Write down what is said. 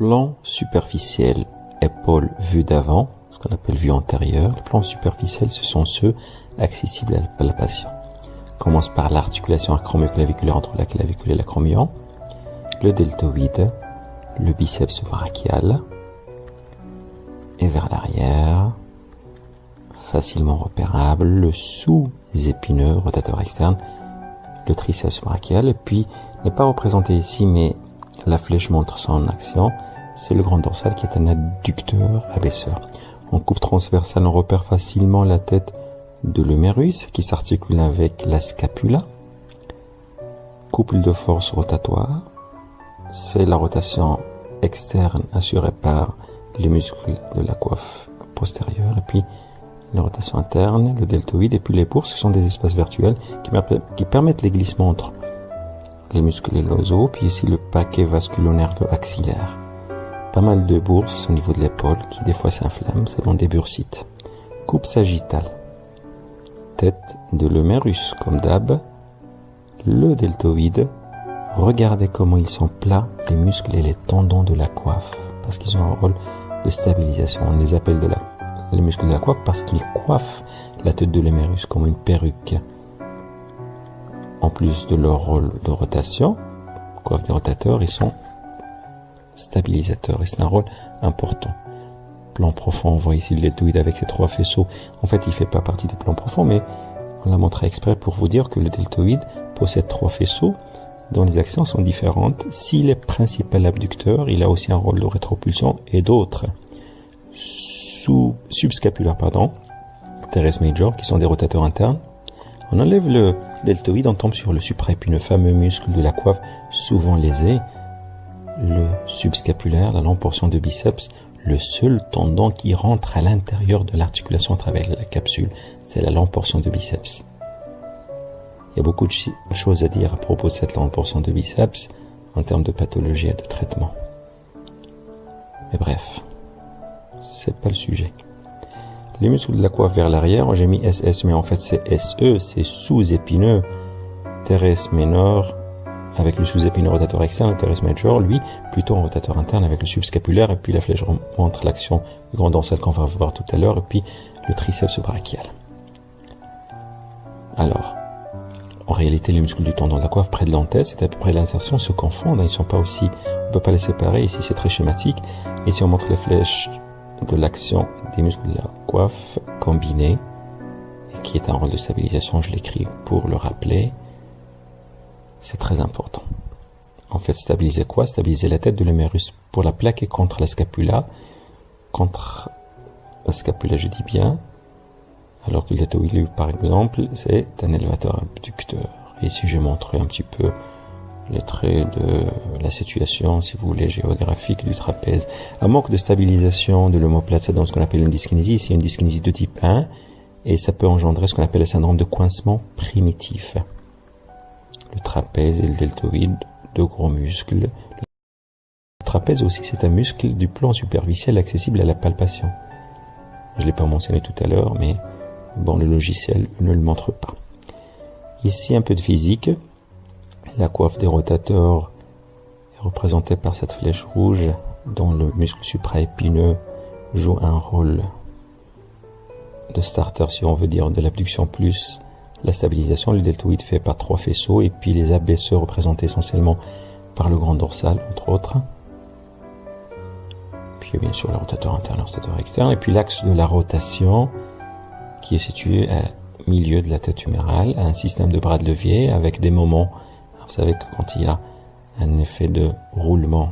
plan superficiel, épaule vue d'avant, ce qu'on appelle vue antérieure. Les plans superficiels, ce sont ceux accessibles à la palpation. On commence par l'articulation acromioclaviculaire entre la clavicule et l'acromion, le deltoïde, le biceps brachial, et vers l'arrière, facilement repérable, le sous-épineux rotateur externe, le triceps brachial, et puis, n'est pas représenté ici, mais la flèche montre son action, c'est le grand dorsal qui est un adducteur abaisseur. En coupe transversale, on repère facilement la tête de l'humérus qui s'articule avec la scapula. Couple de force rotatoire, c'est la rotation externe assurée par les muscles de la coiffe postérieure, et puis la rotation interne, le deltoïde, et puis les bourses, ce sont des espaces virtuels qui permettent les glissements entre les muscles et les os, puis ici le paquet vasculo-nerveux axillaire. Pas mal de bourses au niveau de l'épaule qui des fois s'inflamment, ça donne des bursites. Coupe sagittale. Tête de l'humérus, comme d'hab. Le deltoïde. Regardez comment ils sont plats, les muscles et les tendons de la coiffe, parce qu'ils ont un rôle de stabilisation. On les appelle les muscles de la coiffe parce qu'ils coiffent la tête de l'humérus comme une perruque. En plus de leur rôle de rotation, coiffe des rotateurs, ils sont stabilisateurs, et c'est un rôle important. Plan profond, on voit ici le deltoïde avec ses 3 faisceaux. En fait, il fait pas partie des plans profonds, mais on l'a montré exprès pour vous dire que le deltoïde possède 3 faisceaux dont les actions sont différentes. S'il est principal abducteur, il a aussi un rôle de rétropulsion et d'autres subscapulaires, teres major, qui sont des rotateurs internes. On enlève le deltoïde, on tombe sur le supraépineux, fameux muscle de la coiffe souvent lésé. Le subscapulaire, la longue portion de biceps, le seul tendon qui rentre à l'intérieur de l'articulation à travers la capsule, c'est la longue portion de biceps. Il y a beaucoup de choses à dire à propos de cette longue portion de biceps en termes de pathologie et de traitement. Mais bref, c'est pas le sujet. Les muscles de la coiffe vers l'arrière, j'ai mis SS, mais en fait c'est SE, c'est sous-épineux, teres minor, avec le sous-épineux rotateur externe, le teres major, lui, plutôt en rotateur interne avec le subscapulaire, et puis la flèche montre l'action du grand dorsal qu'on va voir tout à l'heure, et puis le triceps brachial. Alors, en réalité, les muscles du tendon de la coiffe près de l'antenne, c'est à peu près l'insertion, se confondent, ils sont pas aussi, on peut pas les séparer, ici c'est très schématique, ici on montre les flèches de l'action des muscles de la coiffe combinés, et qui est un rôle de stabilisation, je l'écris pour le rappeler. C'est très important. En fait, stabiliser quoi? Stabiliser la tête de l'humérus pour la plaquer contre la scapula. Contre la scapula, je dis bien. Alors que le deltoïde, par exemple, c'est un élévateur abducteur. Et ici, j'ai montré un petit peu les traits de la situation, si vous voulez, géographique du trapèze. Un manque de stabilisation de l'omoplate, ça donne ce qu'on appelle une dyskinésie. C'est une dyskinésie de type 1. Et ça peut engendrer ce qu'on appelle le syndrome de coincement primitif. Le trapèze et le deltoïde, 2 gros muscles. Le trapèze aussi, c'est un muscle du plan superficiel accessible à la palpation. Je ne l'ai pas mentionné tout à l'heure, mais bon, le logiciel ne le montre pas. Ici, un peu de physique. La coiffe des rotateurs est représentée par cette flèche rouge dont le muscle supraépineux joue un rôle de starter, si on veut dire, de l'abduction plus la stabilisation. Le deltoïde fait par 3 faisceaux, et puis les abaisseurs représentés essentiellement par le grand dorsal, entre autres. Puis bien sûr le rotateur interne, le rotateur externe, et puis l'axe de la rotation qui est situé au milieu de la tête humérale, un système de bras de levier avec des moments. Vous savez que quand il y a un effet de roulement